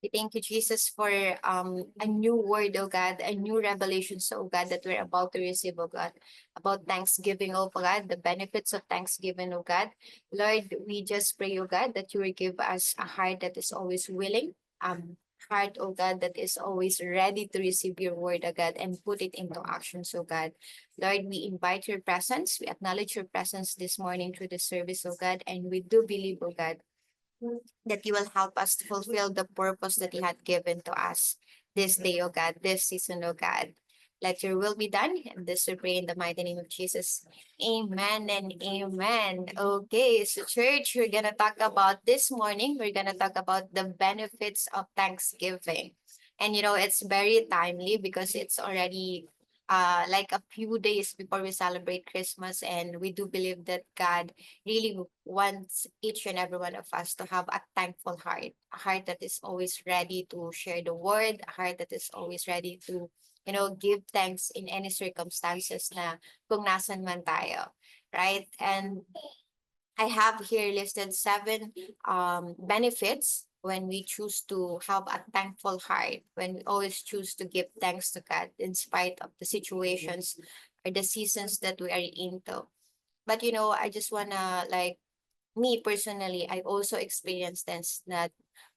We thank you, Jesus, for a new word, oh God, a new revelation, oh God, that we're about to receive, oh God, about Thanksgiving, oh God, the benefits of Thanksgiving, oh God. Lord, we just pray, oh God, that you will give us a heart that is always willing, heart, oh God, that is always ready to receive your word, oh God, and put it into action, so God. Lord, we invite your presence. We acknowledge your presence this morning through the service, oh God, and we do believe, oh God, that you will help us to fulfill the purpose that you had given to us this day, oh God, this season, oh God. Let your will be done. And this we pray in the mighty name of Jesus. Amen and amen. Okay, so church, we're going to talk about this morning, we're going to talk about the benefits of Thanksgiving. And it's very timely because it's already like a few days before we celebrate Christmas. And we do believe that God really wants each and every one of us to have a thankful heart, a heart that is always ready to share the word, a heart that is always ready to, give thanks in any circumstances na kung nasan man tayo, right? And I have here listed seven benefits when we choose to have a thankful heart, when we always choose to give thanks to God in spite of the situations or the seasons that we are into. But I just wanna, like, me personally, I also experienced this, that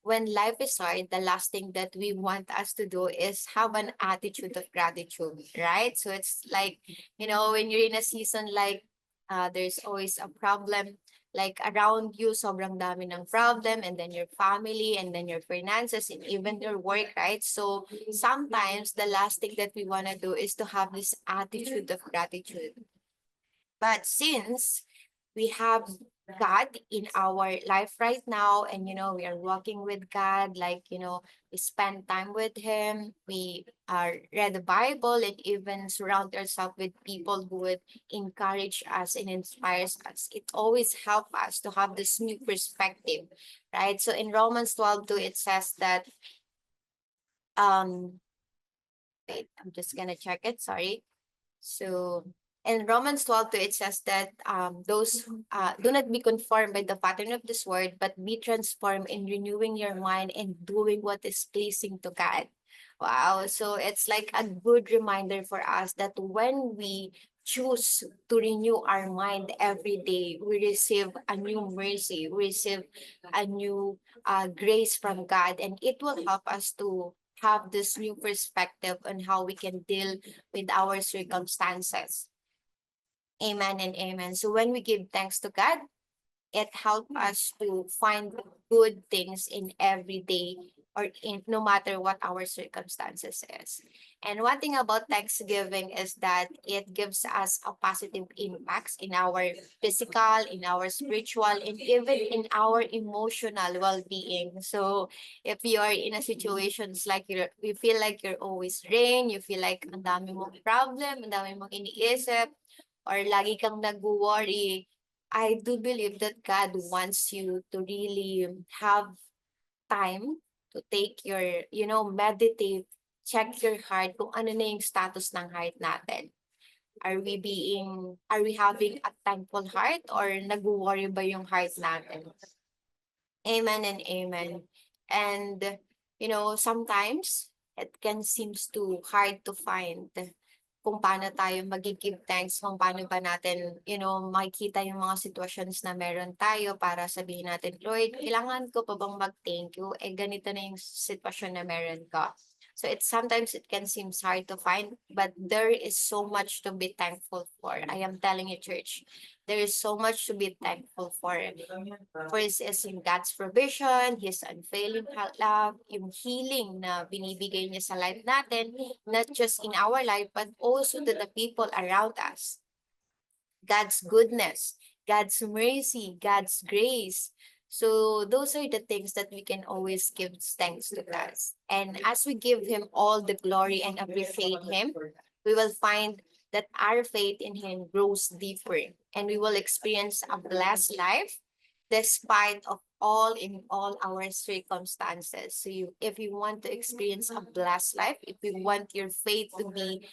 when life is hard, the last thing that we want us to do is have an attitude of gratitude, right? So it's like, when you're in a season like there's always a problem, like around you, sobrang dami ng problem, and then your family, and then your finances, and even your work, right? So sometimes the last thing that we want to do is to have this attitude of gratitude. But since we have God in our life right now, and we are walking with God, like, we spend time with Him, we are read the Bible, and even surround ourselves with people who would encourage us and inspires us. It always helps us to have this new perspective, right? So in Romans 12:2, it says that, um, wait, I'm just gonna check it, sorry. So in Romans 12:2, it says that those do not be conformed by the pattern of this world, but be transformed in renewing your mind and doing what is pleasing to God. Wow. So it's like a good reminder for us that when we choose to renew our mind every day, we receive a new mercy, we receive a new grace from God, and it will help us to have this new perspective on how we can deal with our circumstances. Amen and amen. So when we give thanks to God, it helps us to find good things in every day, or in no matter what our circumstances is. And one thing about Thanksgiving is that it gives us a positive impacts in our physical, in our spiritual, and even in our emotional well-being. So if you are in a situations like you feel like you're always drained, you feel like ang dami mong problem, ang dami mong iniisip, or lagi kang nag-worry, I do believe that God wants you to really have time to take your, meditate, check your heart kung ano na yung status ng heart natin. Are we having a thankful heart, or nag-worry ba yung heart natin? Amen and amen. And, sometimes it can seems too hard to find kung paano tayo mag-give thanks, kung paano ba natin, makikita yung mga situations na meron tayo para sabihin natin, Lord, kailangan ko pa bang mag-thank you? Eh, ganito na yung sitwasyon na meron ko. So sometimes it can seem hard to find, but there is so much to be thankful for. I am telling you, church, there is so much to be thankful for. First is in God's provision, His unfailing love, yung healing na binibigay niya sa life natin, not just in our life, but also to the people around us. God's goodness, God's mercy, God's grace. So those are the things that we can always give thanks to God. And as we give Him all the glory and appreciate Him, we will find that our faith in Him grows deeper, and we will experience a blessed life despite of all in all our circumstances. So if you want to experience a blessed life, if you want your faith to be,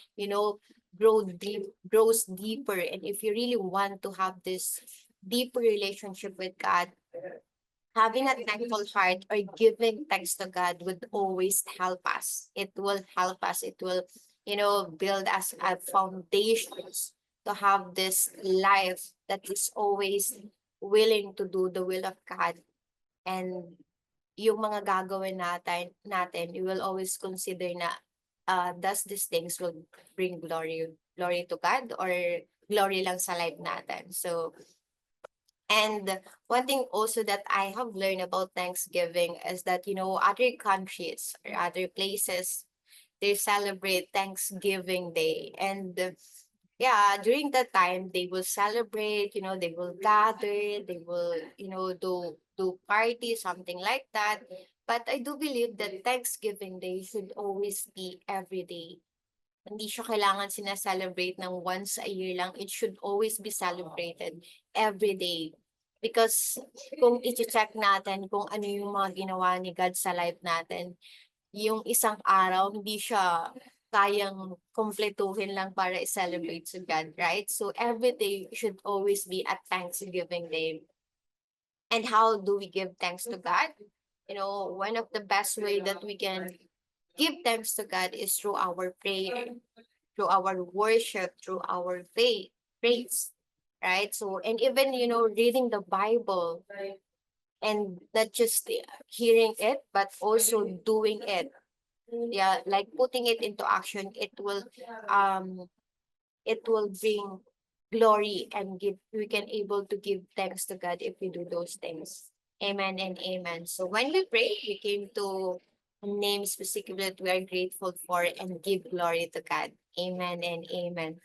grows deeper, and if you really want to have this deeper relationship with God, having a thankful heart or giving thanks to God would always help us. It will help us. It will, build us a foundations to have this life that is always willing to do the will of God. And yung mga gagawin natin, you will always consider na does these things will bring glory to God or glory lang sa life natin. So, and one thing also that I have learned about Thanksgiving is that, other countries or other places, they celebrate Thanksgiving Day. And yeah, during that time, they will celebrate, they will gather, they will, do party, something like that. But I do believe that Thanksgiving Day should always be every day. Hindi siya kailangan sinaselebrate ng once a year lang. It should always be celebrated every day. Because kung i-check natin kung ano yung mga ginawa ni God sa life natin, yung isang araw, hindi siya kayang kumpletuhin lang para i-celebrate sa God, right? So every day should always be a Thanksgiving Day. And how do we give thanks to God? One of the best way that we can give thanks to God is through our prayer, through our worship, through our faith, praise, right? So, and even, reading the Bible and not just hearing it, but also doing it. Yeah, like putting it into action, um, it will bring glory and we can able to give thanks to God if we do those things. Amen and amen. So when we pray, we came to name specifically that we are grateful for and give glory to God. Amen and amen.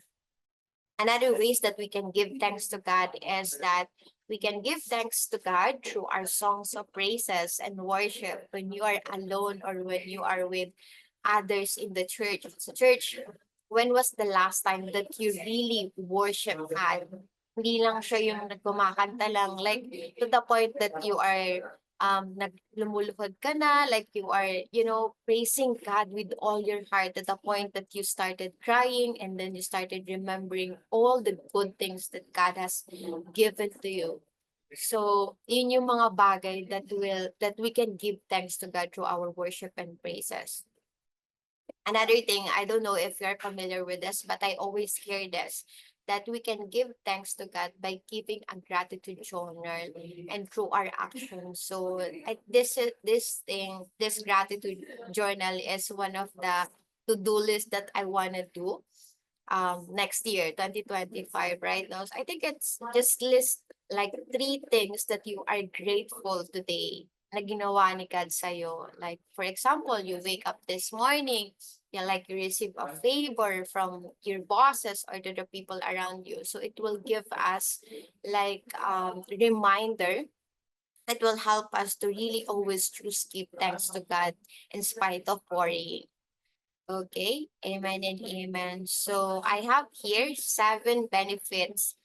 Another ways that we can give thanks to God is that we can give thanks to God through our songs of praises and worship when you are alone or when you are with others in the church. So church, when was the last time that you really worship God? Hindi lang siya yung nagkumakanta lang, like to the point that you are lumuluhod ka na, like you are, praising God with all your heart to the point that you started crying and then you started remembering all the good things that God has given to you. So, yun yung mga bagay that we can give thanks to God through our worship and praises. Another thing, I don't know if you're familiar with this, but I always hear this, that we can give thanks to God by keeping a gratitude journal and through our actions. So this gratitude journal is one of the to-do list that I want to do next year, 2025, right now. So I think it's just list like 3 things that you are grateful today na ginawa ni God sa'yo. Like, for example, you wake up this morning, like you receive a favor from your bosses or to the people around you. So it will give us like reminder. It will help us to really always choose give thanks to God in spite of worrying. Okay, amen and amen. So I have here 7 benefits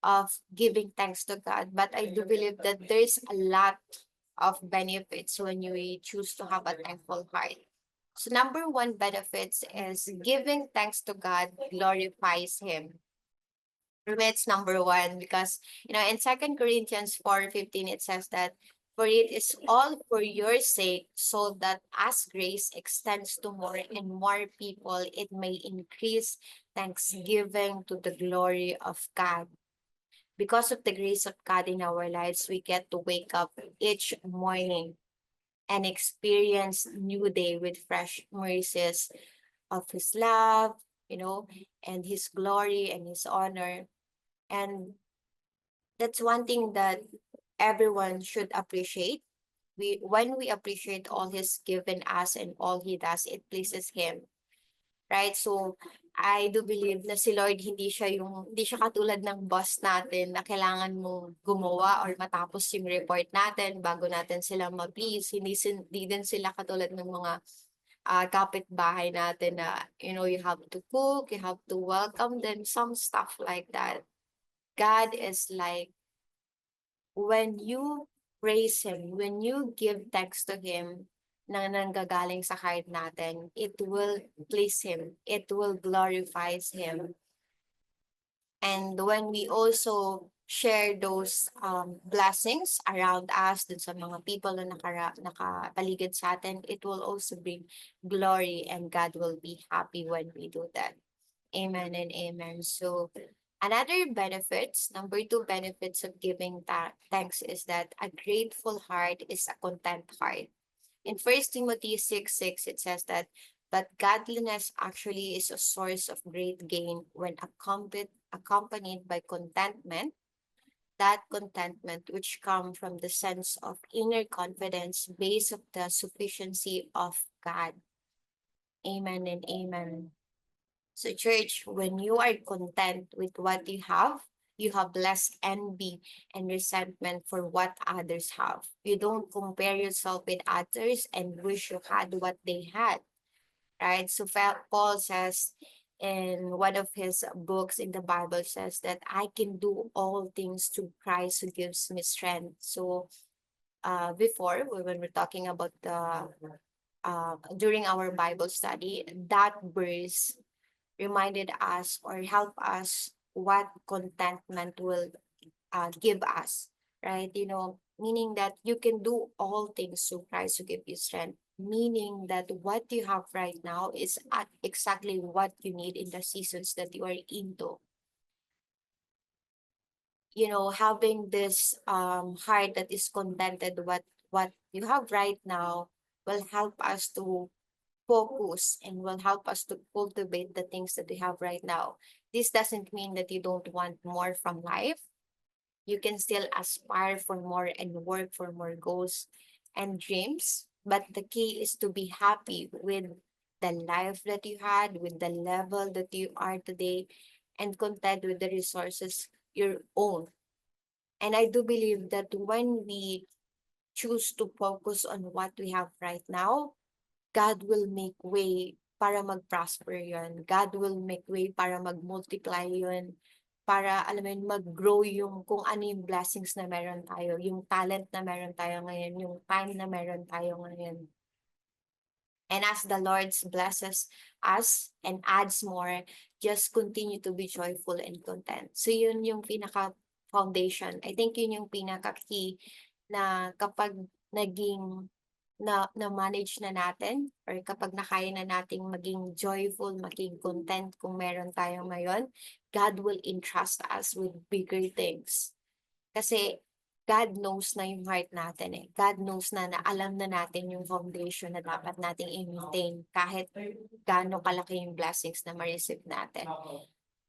of giving thanks to God, but I do believe that there's a lot of benefits when you choose to have a thankful heart. So number 1 benefits is giving thanks to God glorifies Him. It's number 1 because in 2 Corinthians 4:15 it says that for it is all for your sake, so that as grace extends to more and more people, it may increase thanksgiving to the glory of God. Because of the grace of God in our lives, we get to wake up each morning and experience new day with fresh mercies of His love, and His glory and His honor. And that's one thing that everyone should appreciate. When we appreciate all He's given us and all He does, it pleases Him. Right? So, I do believe na si Lord hindi siya katulad ng boss natin na kailangan mo gumawa or matapos yung report natin bago natin sila ma-please. Hindi din sila katulad ng mga kapitbahay natin na, you have to cook, you have to welcome them, some stuff like that. God is like, when you praise Him, when you give thanks to Him, na nanggagaling sa heart natin, it will please Him. It will glorify Him. And when we also share those blessings around us, dun sa mga people na nakapaligid sa atin, it will also bring glory and God will be happy when we do that. Amen and amen. So another benefits, number two benefits of giving thanks is that a grateful heart is a content heart. In First Timothy 6:6, it says that, but godliness actually is a source of great gain when accompanied by contentment, that contentment which come from the sense of inner confidence based of the sufficiency of God. Amen and amen. So church, when you are content with what you have less envy and resentment for what others have. You don't compare yourself with others and wish you had what they had, right? So Paul says in one of his books in the Bible says that I can do all things through Christ who gives me strength. So before, when we're talking about the during our Bible study, that verse reminded us or help us what contentment will give us, right? Meaning that you can do all things through Christ who give you strength. Meaning that what you have right now is exactly what you need in the seasons that you are into. Having this heart that is contented what you have right now will help us to focus and will help us to cultivate the things that we have right now. This doesn't mean that you don't want more from life. You can still aspire for more and work for more goals and dreams. But the key is to be happy with the life that you had, with the level that you are today, and content with the resources you own. And I do believe that when we choose to focus on what we have right now, God will make way para mag-prosper yun. God will make way para mag-multiply yun. Para, alam mo yun, mag-grow yung kung ano yung blessings na meron tayo, yung talent na meron tayo ngayon, yung time na meron tayo ngayon. And as the Lord blesses us and adds more, just continue to be joyful and content. So yun yung pinaka-foundation. I think yun yung pinaka-key na kapag naging na-manage na natin or kapag nakaya na nating maging joyful, maging content kung meron tayo ngayon, God will entrust us with bigger things. Kasi God knows na yung heart natin eh. God knows na alam na natin yung foundation na dapat nating i-maintain kahit gaano kalaki yung blessings na ma-receive natin.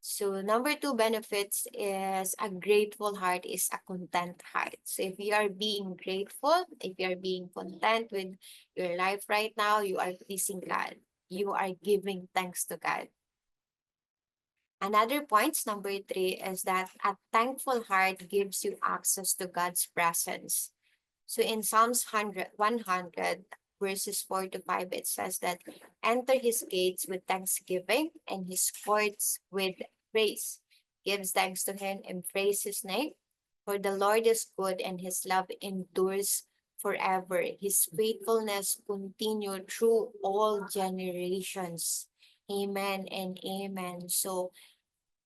So number two benefits is a grateful heart is a content heart. So if you are being grateful, if you are being content with your life right now, you are pleasing God. You are giving thanks to God. Another points, number three, is that a thankful heart gives you access to God's presence. So in Psalms 100 verses 4 to 5, it says that enter his gates with thanksgiving and his courts with praise. Gives thanks to him and praise his name. For the Lord is good and his love endures forever. His faithfulness continue through all generations. Amen and amen. So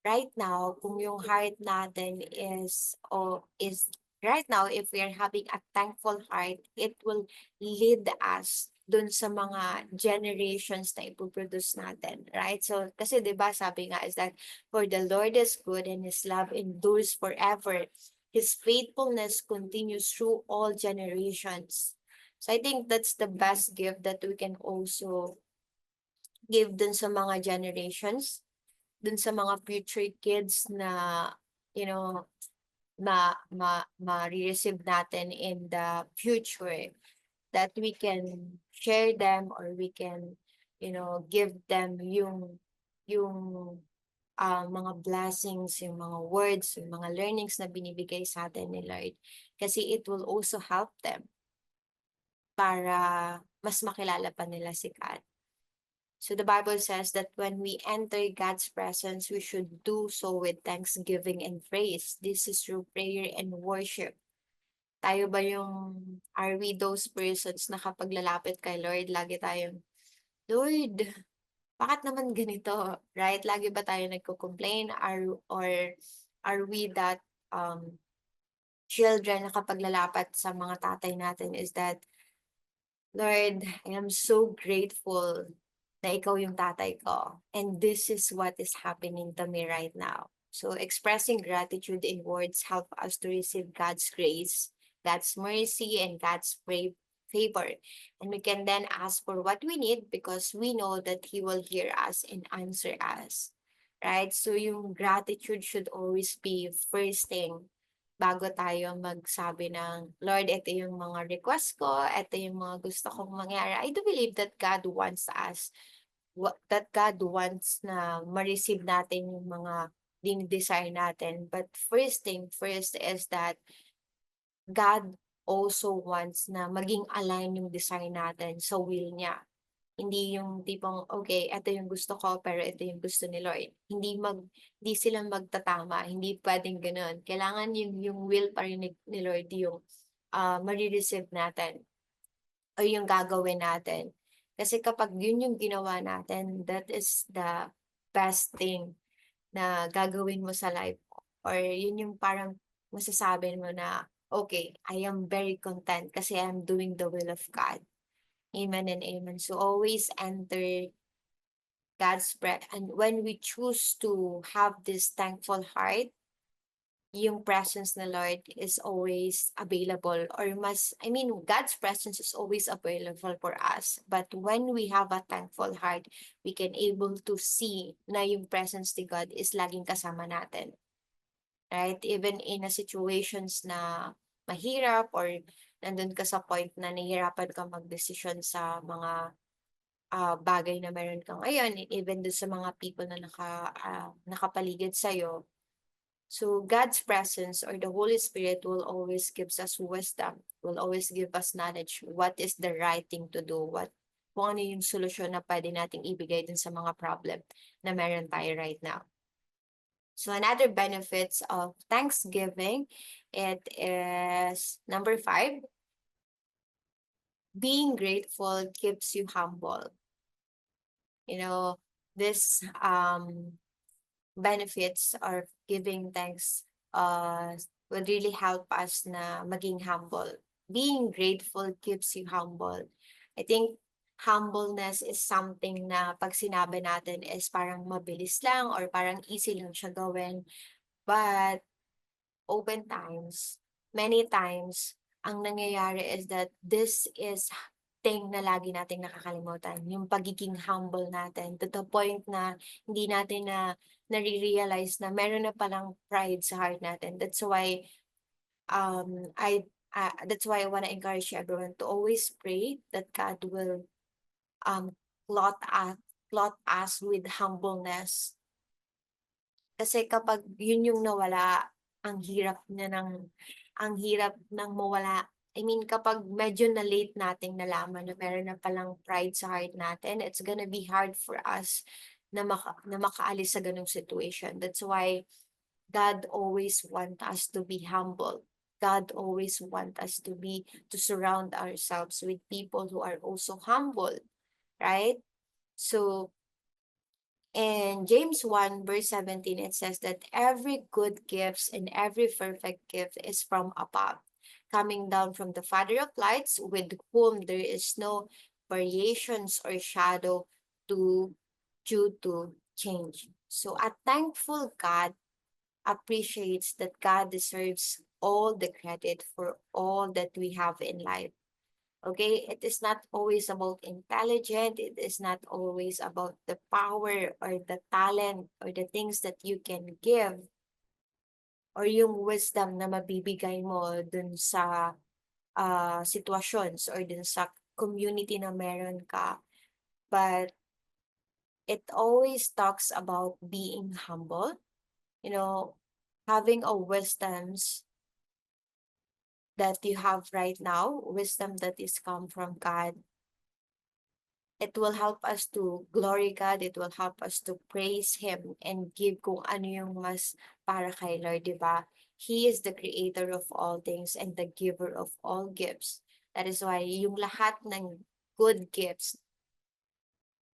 right now, kung yung heart natin is right now, if we are having a thankful heart, it will lead us dun sa mga generations na ipoproduce natin, right? So, kasi 'di ba sabi nga is that, for the Lord is good and His love endures forever. His faithfulness continues through all generations. So, I think that's the best gift that we can also give dun sa mga generations, dun sa mga future kids na, you know, ma-receive natin in the future, that we can share them or we can, give them yung mga blessings, yung mga words, yung mga learnings na binibigay sa atin ni Lord. Kasi it will also help them para mas makilala pa nila si God. So the Bible says that when we enter God's presence, we should do so with thanksgiving and praise. This is through prayer and worship. Tayo ba are we those persons na kapag lalapit kay Lord, lagi tayong, Lord, bakit naman ganito? Right? Lagi ba tayo nagko-complain? Or are we that children na kapag lalapat sa mga tatay natin is that, Lord, I am so grateful na ikaw yung tatay ko. And this is what is happening to me right now. So expressing gratitude in words help us to receive God's grace, God's mercy, and God's favor. And we can then ask for what we need because we know that He will hear us and answer us. Right? So yung gratitude should always be first thing bago tayo magsabi ng, Lord, ito yung mga request ko, ito yung mga gusto kong mangyari. I do believe that God wants us, that God wants na ma-receive natin yung mga desire natin. But first thing first is that God also wants na maging align yung desire natin sa will niya. Hindi yung tipong, okay, ito yung gusto ko, pero ito yung gusto ni Lord. Hindi sila magtatama, hindi pwedeng gano'n. Kailangan yung will pa rin ni Lord yung marireceive natin o yung gagawin natin. Kasi kapag yun yung ginawa natin, that is the best thing na gagawin mo sa life mo. Or yun yung parang masasabi mo na, okay, I am very content kasi I'm doing the will of God. Amen and amen. So always enter God's breath. And when we choose to have this thankful heart, yung presence ng Lord is always available or God's presence is always available for us. But when we have a thankful heart, we can able to see na yung presence ni God is laging kasama natin. Right? Even in a situations na mahirap or nandun ka sa point na nahihirapan ka mag-decision sa mga bagay na meron ka ngayon, even dun sa mga people na nakapaligid sa'yo. So God's presence or the Holy Spirit will always gives us wisdom, will always give us knowledge, what is the right thing to do, kung ano yung solusyon na pwede nating ibigay dun sa mga problem na meron tayo right now. So another benefits of Thanksgiving, it is number 5, being grateful keeps you humble. You know, this benefits or giving thanks would really help us na maging humble. Being grateful keeps you humble. I think humbleness is something na pag sinabi natin is parang mabilis lang or parang easy lang siya gawin. But many times, ang nangyayari is that this is thing na lagi nating nakakalimutan, yung pagiging humble natin to the point na hindi natin na nare-realize na meron na palang pride sa heart natin. That's why I want to encourage everyone to always pray that God will clothe us with humbleness. Kasi kapag yun yung nawala, ang hirap ng mawala. I mean, kapag medyo na late nating nalaman na meron na palang pride sa heart natin, it's gonna be hard for us na makaalis sa ganung situation. That's why God always want us to be humble. God always want us to surround ourselves with people who are also humble, right? So in James 1 verse 17, it says that every good gift and every perfect gift is from above, coming down from the Father of lights, with whom there is no variations or shadow due to change. So a thankful God appreciates that God deserves all the credit for all that we have in life. Okay, it is not always about intelligence, it is not always about the power or the talent or the things that you can give or yung wisdom na mabibigay mo dun sa situations or dun sa community na meron ka. But it always talks about being humble, having a wisdoms that you have right now, wisdom that is come from God. It will help us to glory God, it will help us to praise Him and give kung ano yung mas para kay Lord, di ba? He is the creator of all things and the giver of all gifts. That is why yung lahat ng good gifts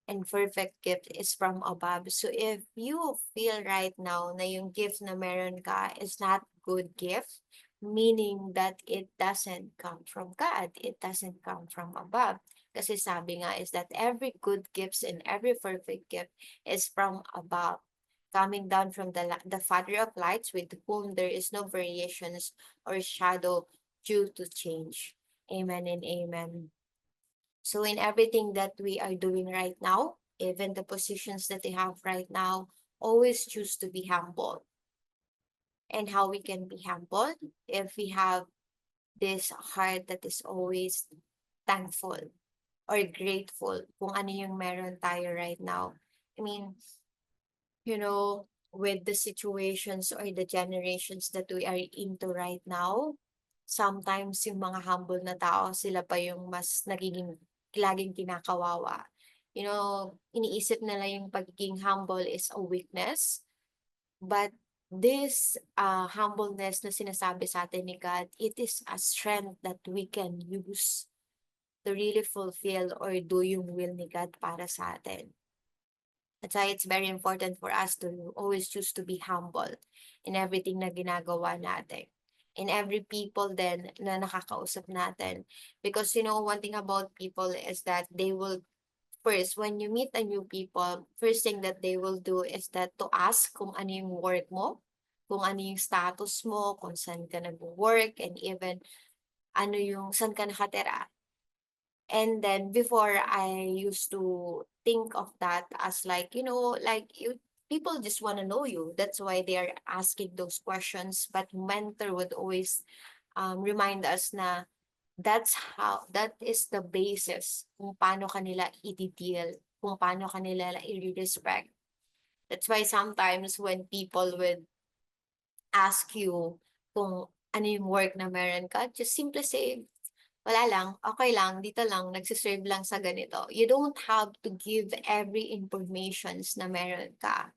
and perfect gift is from above. So if you feel right now na yung gift na meron ka is not good gift, meaning that it doesn't come from God, it doesn't come from above. Kasi sabi nga is that every good gifts and every perfect gift is from above, coming down from the Father of lights, with whom there is no variations or shadow due to change. Amen and amen. So in everything that we are doing right now, even the positions that we have right now, always choose to be humble. And how we can be humble? If we have this heart that is always thankful or grateful kung ano yung meron tayo right now. I mean, with the situations or the generations that we are into right now, sometimes yung mga humble na tao, sila pa yung mas nagiging laging kinakawawa. Iniisip nila yung pagiging humble is a weakness, but this humbleness na sinasabi sa atin ni God, it is a strength that we can use to really fulfill or do yung will ni God para sa atin. That's why it's very important for us to always choose to be humble in everything na ginagawa natin. In every people then na nakakausap natin. Because one thing about people is that they will first, when you meet a new people, first thing that they will do is that to ask kung ano yung work mo, kung ano yung status mo, kung saan ka nag-work, and even saan ka nakatira. And then before, I used to think of that as people just want to know you. That's why they are asking those questions. But mentor would always remind us na that is the basis kung paano kanila i-deal, kung paano kanila i-respect. That's why sometimes when people would ask you kung ano yung work na meron ka, just simply say, wala lang, okay lang, dito lang, nagsiserve lang sa ganito. You don't have to give every informations na meron ka.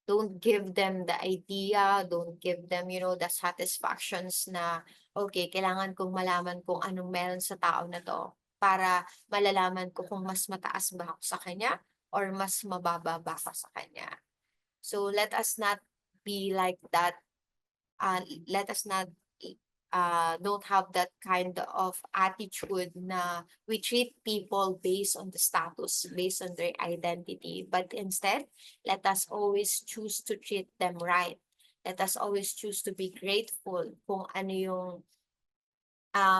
Don't give them the idea, don't give them, the satisfactions na, okay, kailangan kong malaman kung anong meron sa tao na to para malalaman ko kung mas mataas ba ako sa kanya or mas mababa ba ako sa kanya. So let us not be like that. Let us not don't have that kind of attitude na we treat people based on the status, based on their identity. But instead, let us always choose to treat them right. Let us always choose to be grateful kung ano yung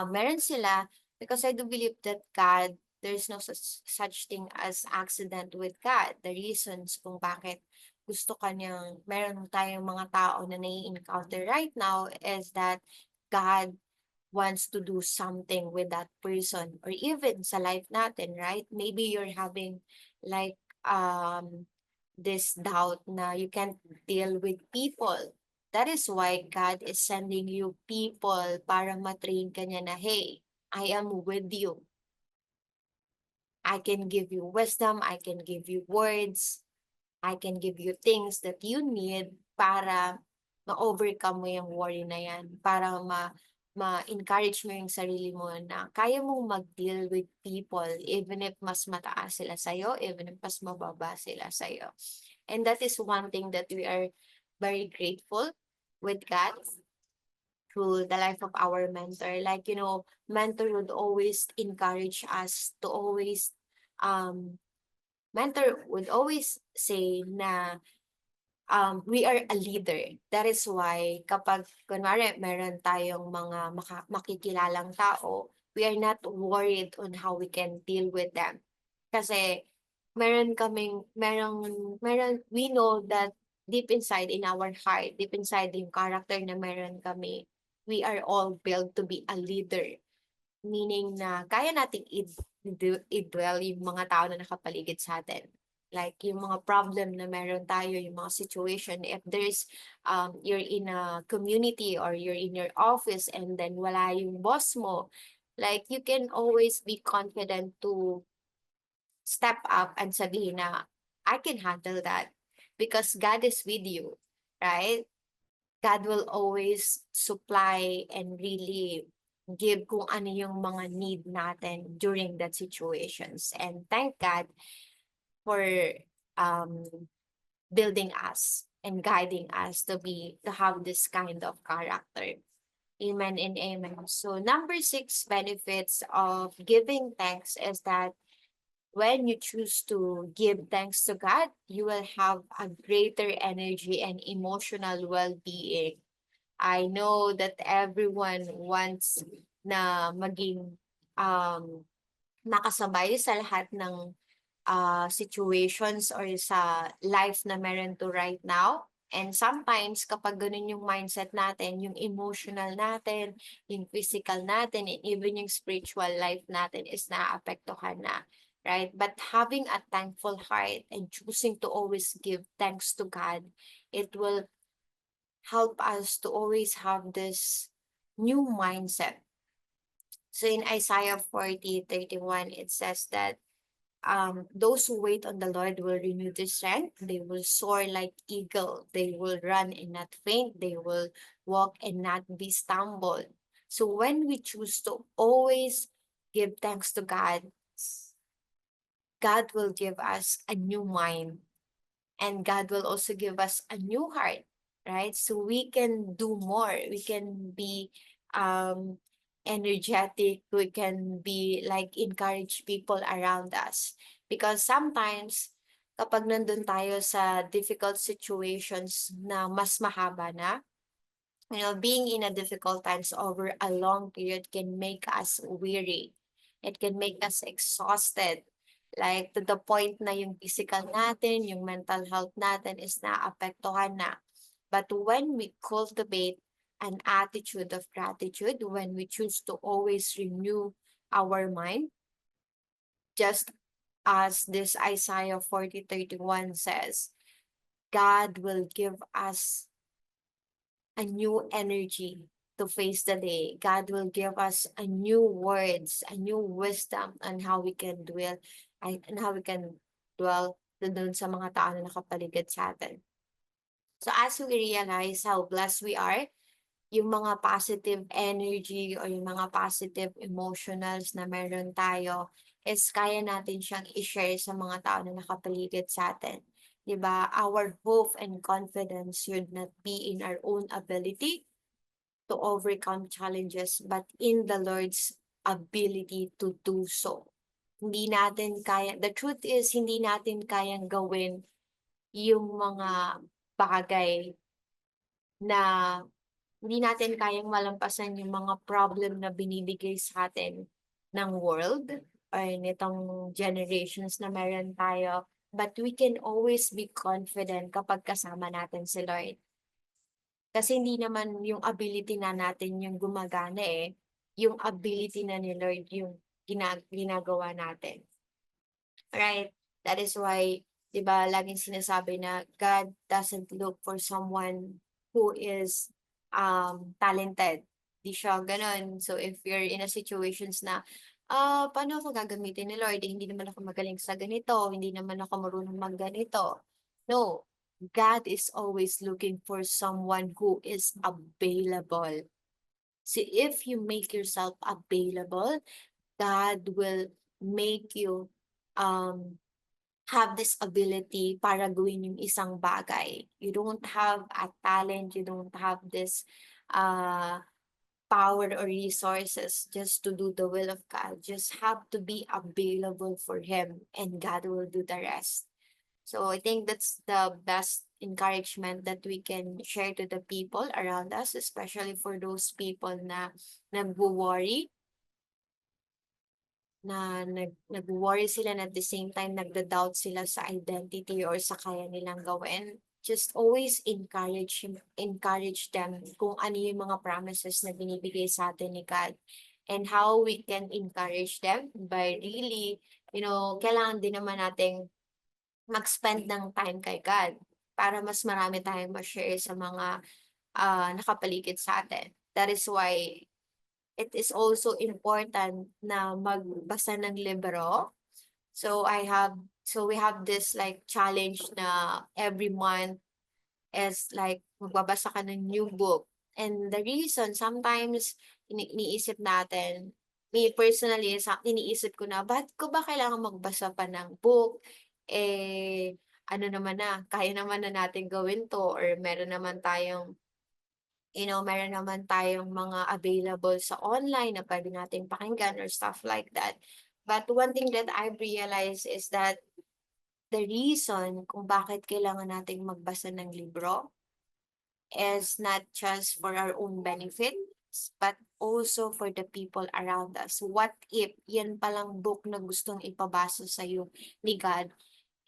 meron sila, because I do believe that God, there's no such thing as accident with God. The reasons kung bakit gusto kanyang meron tayong mga tao na nai-encounter right now is that God wants to do something with that person, or even sa life natin, right? Maybe you're having like this doubt na you can't deal with people. That is why God is sending you people para matrain ka niya na, hey, I am with you. I can give you wisdom, I can give you words, I can give you things that you need para ma-overcome mo yung worry na yan, para ma-encourage mo yung sarili mo na kaya mong mag-deal with people even if mas mataas sila sa'yo, even if mas mababa sila sa'yo. And that is one thing that we are very grateful with God through the life of our mentor. Mentor would always encourage us to always, mentor would always say na we are a leader. That is why kapag kunwari meron tayong mga makikilalang tao, we are not worried on how we can deal with them. Kasi we know that deep inside in our heart, deep inside yung character na meron kami, we are all built to be a leader. Meaning na kaya nating i-dwell yung mga tao na nakapaligid sa atin. Like yung mga problem na meron tayo, yung mga situation, if there's, you're in a community or you're in your office and then wala yung boss mo, like you can always be confident to step up and sabihin na, I can handle that because God is with you, right? God will always supply and really give kung ano yung mga need natin during that situations. And thank God, for um building us and guiding us to have this kind of character. Amen and amen. So number 6 benefits of giving thanks is that when you choose to give thanks to God, you will have a greater energy and emotional well-being. I know that everyone wants na maging um, nakasabay sa lahat ng situations or sa life na meron to right now. And sometimes, kapag ganun yung mindset natin, yung emotional natin, yung physical natin, and even yung spiritual life natin is naapektuhan na. Right? But having a thankful heart and choosing to always give thanks to God, it will help us to always have this new mindset. So in Isaiah 40:31, it says that those who wait on the Lord will renew their strength. They will soar like eagle. They will run and not faint. They will walk and not be stumbled. So when we choose to always give thanks to God, God will give us a new mind, and God will also give us a new heart, right? So we can do more. We can be um energetic. We can be like encourage people around us. Because sometimes kapag nandun tayo sa difficult situations na mas mahaba na, being in a difficult times over a long period can make us weary. It can make us exhausted. Like to the point na yung physical natin, yung mental health natin is naapektuhan na. But when we cultivate an attitude of gratitude, when we choose to always renew our mind, just as this Isaiah 40:31 says, God will give us a new energy to face the day. God will give us a new words, a new wisdom on how we can dwell dun sa mga tao na nakapaligid sa atin. So as we realize how blessed we are, yung mga positive energy or yung mga positive emotionals na meron tayo is kaya natin siyang i-share sa mga tao na nakapaligid sa atin. 'Di ba? Our hope and confidence should not be in our own ability to overcome challenges, but in the Lord's ability to do so. Hindi natin kaya, the truth is, hindi natin kayang gawin yung mga bagay na hindi natin kayang malampasan yung mga problem na binibigay sa atin ng world or nitong generations na meron tayo. But we can always be confident kapag kasama natin si Lord. Kasi hindi naman yung ability na natin yung gumagana eh. Yung ability na ni Lord yung ginagawa natin. Right? That is why, di ba, laging sinasabi na God doesn't look for someone who is talented. Di siya ganun. So if you're in a situations na, paano ako gagamitin ni Lord? Hindi naman ako magaling sa ganito. Hindi naman ako marunong magganito. No. God is always looking for someone who is available. So if you make yourself available, God will make you um have this ability para gawin yung isang bagay. You don't have a talent, you don't have this uh power or resources just to do the will of God. Just have to be available for Him, and God will do the rest. So I think that's the best encouragement that we can share to the people around us, especially for those people na nagwo-worry, nagwo-worry sila and at the same time nagda-doubt sila sa identity or sa kaya nilang gawin. Just always encourage them kung ano yung mga promises na binibigay sa atin ni God, and how we can encourage them by really, kailangan din naman nating mag-spend ng time kay God para mas marami tayong ma-share sa mga nakapaligid sa atin. That is why it is also important na magbasa ng libro. So we have this like challenge na every month is like magbabasa ka ng new book. And the reason, sometimes iniisip natin, me personally, iniisip ko na, ba't ko ba kailangan magbasa pa ng book? ano naman na, kaya naman na natin gawin 'to or meron naman tayong, meron naman tayong mga available sa online na puwede nating pakinggan or stuff like that. But one thing that I've realized is that the reason kung bakit kailangan nating magbasa ng libro is not just for our own benefits, but also for the people around us. What if yan palang book na gustong ipabasa sa'yo ni God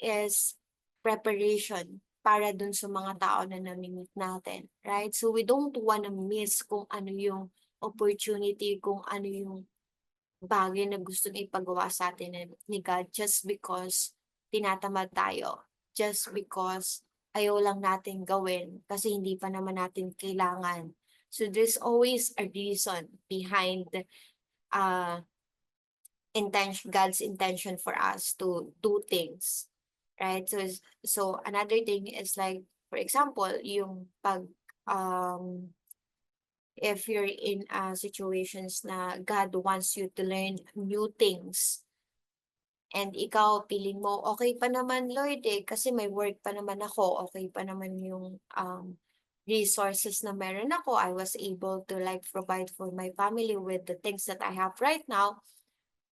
is preparation para dun sa mga tao na nami-meet natin, right? So we don't wanna miss kung ano yung opportunity, kung ano yung bagay na gustong ipagawa sa atin ni God just because tinatamad tayo, just because ayaw lang natin gawin kasi hindi pa naman natin kailangan. So there's always a reason behind uh God's intention for us to do things, right? So another thing is like, for example, yung pag if you're in situations na God wants you to learn new things and ikaw feeling mo, okay pa naman Lord kasi may work pa naman ako, okay pa naman yung resources na meron ako. I was able to like provide for my family with the things that I have right now.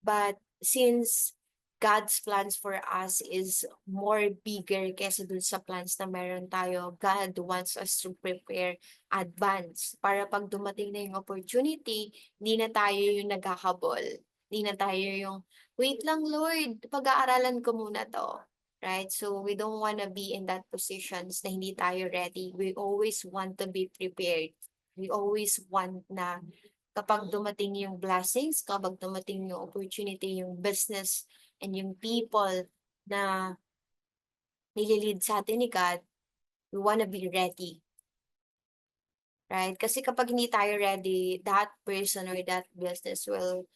But since God's plans for us is more bigger kaysa dun sa plans na meron tayo, God wants us to prepare advance para pag dumating na yung opportunity, hindi na tayo yung naghahabol. Hindi na tayo yung, wait lang Lord, pag-aaralan ko muna to. Right? So we don't wanna be in that positions na hindi tayo ready. We always want to be prepared. We always want na kapag dumating yung blessings, kapag dumating yung opportunity, yung business, and yung people na nililid sa atin ni God, we wanna be ready, right? Kasi kapag hindi tayo ready, that person or that business will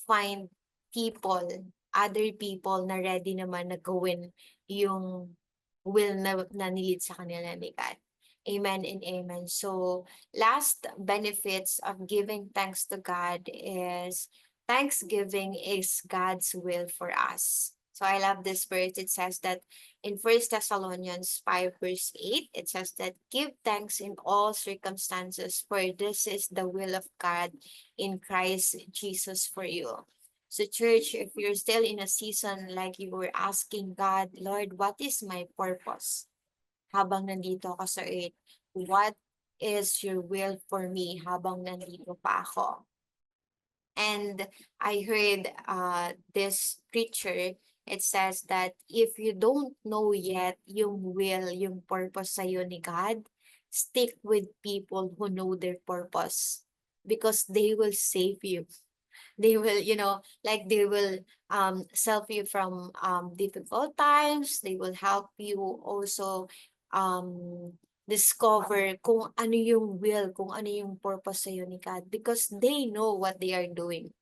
find people, other people na ready naman na gawin yung will na nilid sa kanila ni God. Amen and amen. So, last benefits of giving thanks to God is thanksgiving is God's will for us. So, I love this verse. It says that in First Thessalonians 5 verse 8, it says that give thanks in all circumstances, for this is the will of God in Christ Jesus for you. So church, if you're still in a season like you were asking God, Lord, what is my purpose habang nandito ako sa earth? What is your will for me habang nandito pa ako? And I heard this preacher, it says that if you don't know yet yung will, yung purpose sa'yo ni God, stick with people who know their purpose because they will save you. They will, like they will save you from difficult times. They will help you also um discover kung ano yung will, kung ano yung purpose sa'yo ni God because they know what they are doing.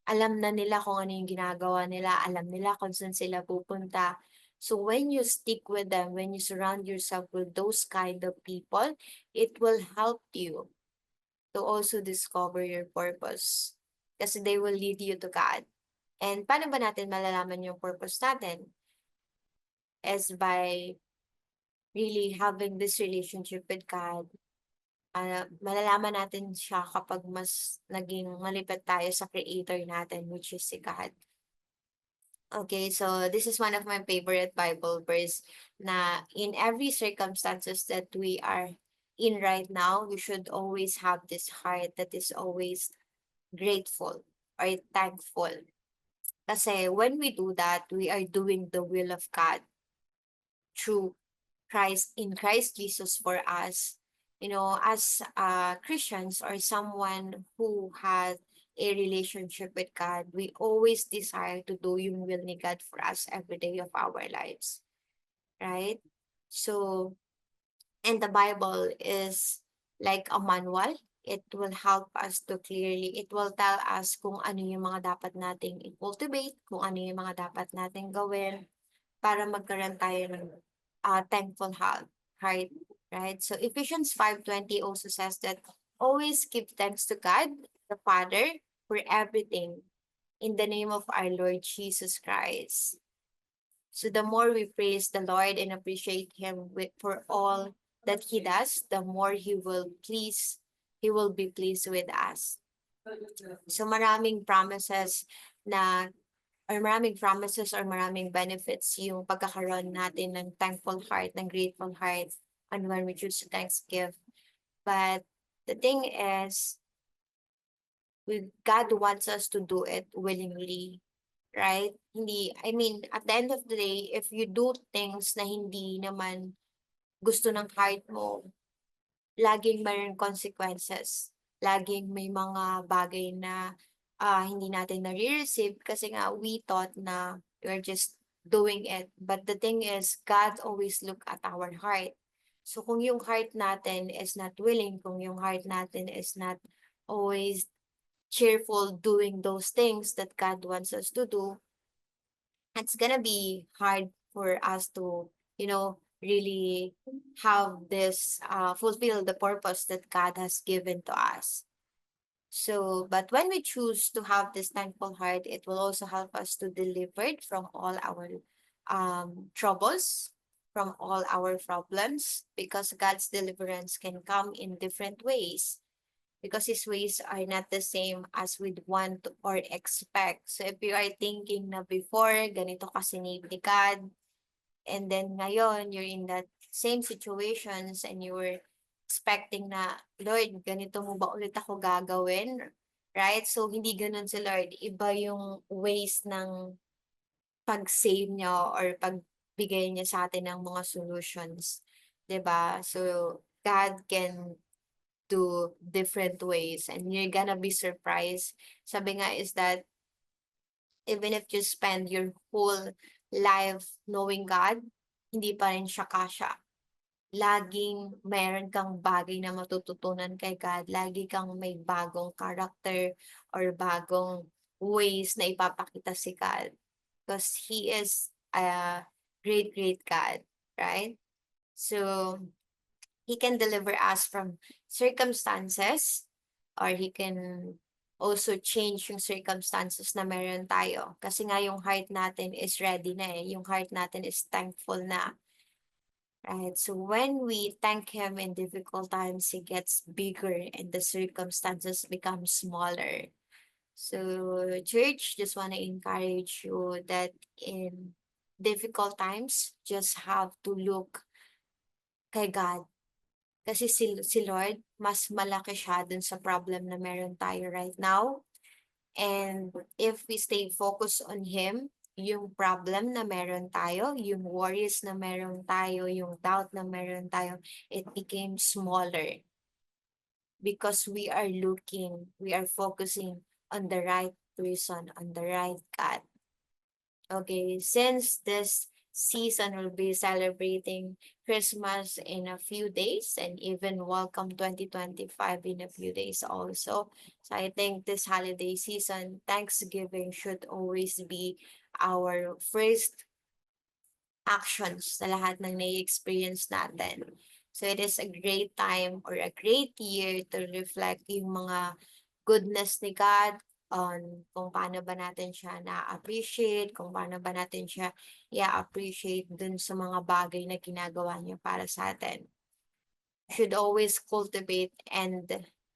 Alam na nila kung ano yung ginagawa nila, alam nila kung saan sila pupunta. So when you stick with them, when you surround yourself with those kind of people, it will help you to also discover your purpose. Kasi they will lead you to God. And paano ba natin malalaman yung purpose natin? Is by really having this relationship with God. Malalaman natin siya kapag mas naging malapit tayo sa Creator natin, which is si God. Okay, so this is one of my favorite Bible verse na in every circumstances that we are in right now, we should always have this heart that is always grateful or thankful. Kasi when we do that, we are doing the will of God through Christ, in Christ Jesus for us. As Christians or someone who has a relationship with God, we always desire to do yung will ni God for us every day of our lives. Right? So, and the Bible is like a manual. It will help us to clearly, it will tell us kung ano yung mga dapat nating i-cultivate, kung ano yung mga dapat nating gawin para magkaroon tayo ng thankful heart, right? So Ephesians 5:20 also says that always give thanks to God, the Father, for everything in the name of our Lord Jesus Christ. So the more we praise the Lord and appreciate Him for all that He does, the more He will be pleased with us. So maraming promises or maraming benefits yung pagkakaroon natin ng thankful heart, ng grateful heart, and when we choose to thanksgive. But the thing is, God wants us to do it willingly, right? I mean, at the end of the day, if you do things na hindi naman gusto ng heart mo, laging mayroong consequences. Laging may mga bagay na hindi natin nare-receive kasi nga we thought na we're just doing it. But the thing is, God always look at our heart. So kung yung heart natin is not willing, kung yung heart natin is not always cheerful doing those things that God wants us to do, it's gonna be hard for us to, really have this fulfill the purpose that God has given to us. So, but when we choose to have this thankful heart, it will also help us to deliver it from all our troubles, from all our problems, because God's deliverance can come in different ways because His ways are not the same as we'd want or expect. So if you are thinking na before, ganito ka sinave ni God, and then ngayon, you're in that same situations and you were expecting na, Lord, ganito mo ba ulit ako gagawin? Right? So, hindi ganun si Lord. Iba yung ways ng pag-save niya or pagbigay niya sa atin ng mga solutions. 'Di ba? So, God can do different ways and you're gonna be surprised. Sabi nga is that even if you spend your whole life knowing God, hindi pa rin siya kasya. Laging meron kang bagay na matututunan kay God. Lagi kang may bagong character or bagong ways na ipapakita si God. Because He is a great, great God, right? So, He can deliver us from circumstances or He can also change yung circumstances na meron tayo. Kasi nga yung heart natin is ready na eh. Yung heart natin is thankful na. Right? So when we thank Him in difficult times, He gets bigger and the circumstances become smaller. So church, just want to encourage you that in difficult times, just have to look kay God. Kasi si Lord, mas malaki siya dun sa problem na meron tayo right now. And if we stay focused on Him, yung problem na meron tayo, yung worries na meron tayo, yung doubt na meron tayo, it became smaller. Because we are focusing on the right person, on the right God. Okay, since this season will be celebrating Christmas in a few days and even welcome 2025 in a few days also. So I think this holiday season, Thanksgiving should always be our first actions sa lahat ng nai-experience natin. So it is a great time or a great year to reflect yung mga goodness ni God on kung paano ba natin siya na-appreciate, kung paano ba natin siya i-appreciate dun sa mga bagay na ginagawa niya para sa atin. Should always cultivate and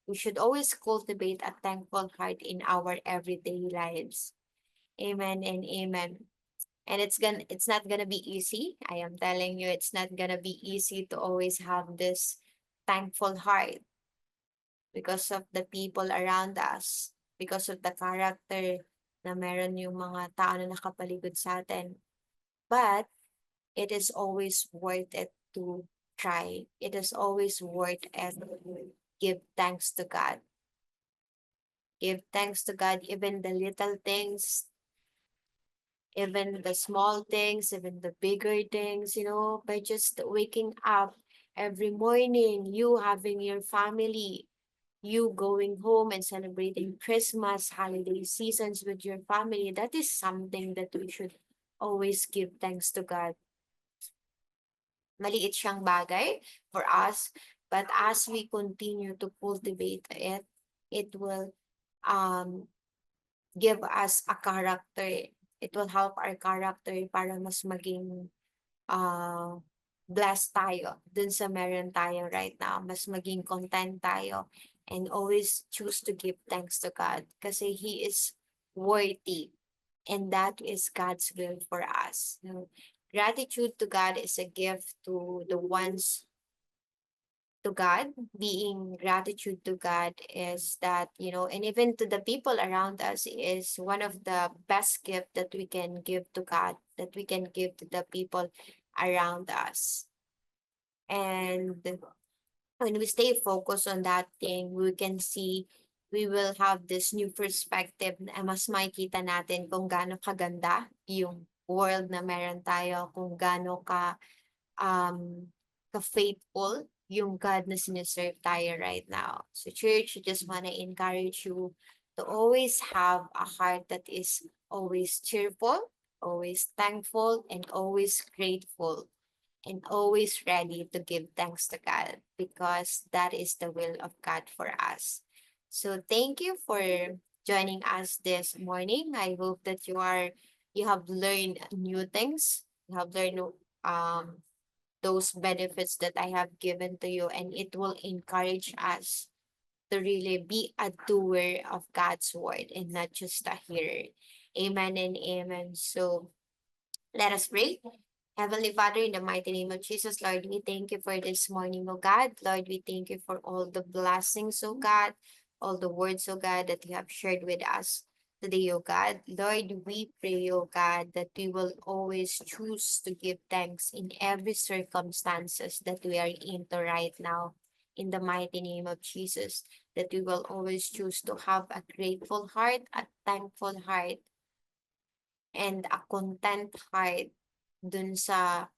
we should always cultivate a thankful heart in our everyday lives. Amen and amen. And it's not gonna be easy. I am telling you, it's not gonna be easy to always have this thankful heart because of the people around us, because of the character na meron yung mga tao na nakapaligid sa atin. But it is always worth it to try. It is always worth it to give thanks to God. Give thanks to God, even the little things, even the small things, even the bigger things, by just waking up every morning, you having your family, you going home and celebrating Christmas, holiday seasons with your family, that is something that we should always give thanks to God. Maliit siyang bagay for us, but as we continue to cultivate it will give us a character. It will help our character para mas maging uh, blessed tayo dun sa meron tayo right now. Mas maging content tayo and always choose to give thanks to God kasi He is worthy and that is God's will for us. Gratitude to God is a gift to the ones to God. Being gratitude to God is that, and even to the people around us is one of the best gift that we can give to God, that we can give to the people around us. And when we stay focused on that thing, we can see we will have this new perspective na mas makikita natin kung gaano kaganda yung world na meron tayo, kung gaano um, ka-faithful yung God na siniserve tayo right now. So church, I just want to encourage you to always have a heart that is always cheerful, always thankful, and always grateful, and always ready to give thanks to God because that is the will of God for us. So thank you for joining us this morning. I hope that you have learned new things. You have learned um those benefits that I have given to you, and it will encourage us to really be a doer of God's word and not just a hearer. Amen and amen. So let us pray. Heavenly Father, in the mighty name of Jesus, Lord, we thank you for this morning, oh God. Lord, we thank you for all the blessings, oh God, all the words, oh God, that you have shared with us today, oh God. Lord, we pray, oh God, that we will always choose to give thanks in every circumstances that we are into right now. In the mighty name of Jesus, that we will always choose to have a grateful heart, a thankful heart, and a content heart dun sa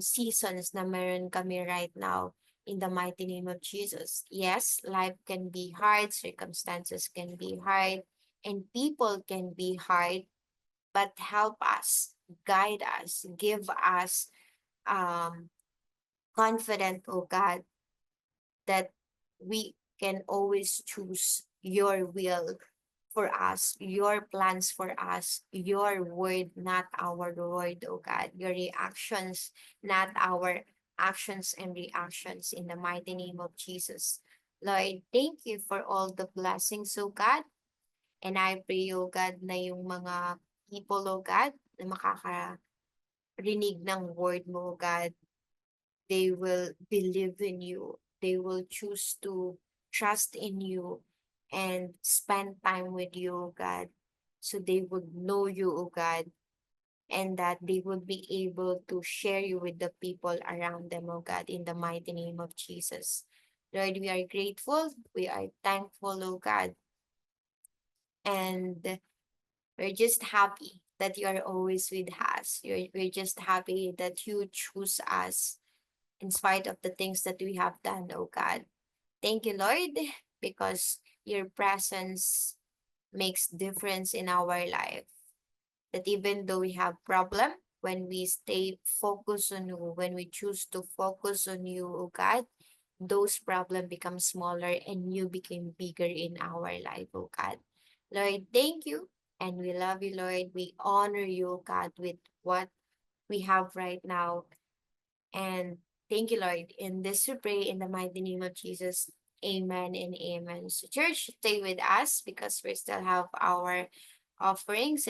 seasons na meron kami right now in the mighty name of Jesus. Yes, life can be hard, circumstances can be hard, and people can be hard, but help us, guide us, give us confident, oh God, that we can always choose your will for us, your plans for us, your word, not our word, oh God, your reactions, not our actions and reactions in the mighty name of Jesus. Lord, thank you for all the blessings, oh God. And I pray, oh God, na yung mga people, oh God, na makakarinig ng word mo, oh God, they will believe in you. They will choose to trust in you and spend time with you, oh God. So they would know you, oh God, and that they would be able to share you with the people around them, oh God, in the mighty name of Jesus. Lord, we are grateful. We are thankful, oh God. And we're just happy that you are always with us. We're just happy that you choose us in spite of the things that we have done, oh God. Thank you, Lord, because your presence makes difference in our life. That even though we have problem, when we stay focused on you, when we choose to focus on you, oh God, those problems become smaller and you became bigger in our life, oh God. Lord, thank you. And we love you, Lord. We honor you, oh God, with what we have right now. And thank you, Lord. In this we pray in the mighty name of Jesus. Amen and amen. So church, stay with us because we still have our offerings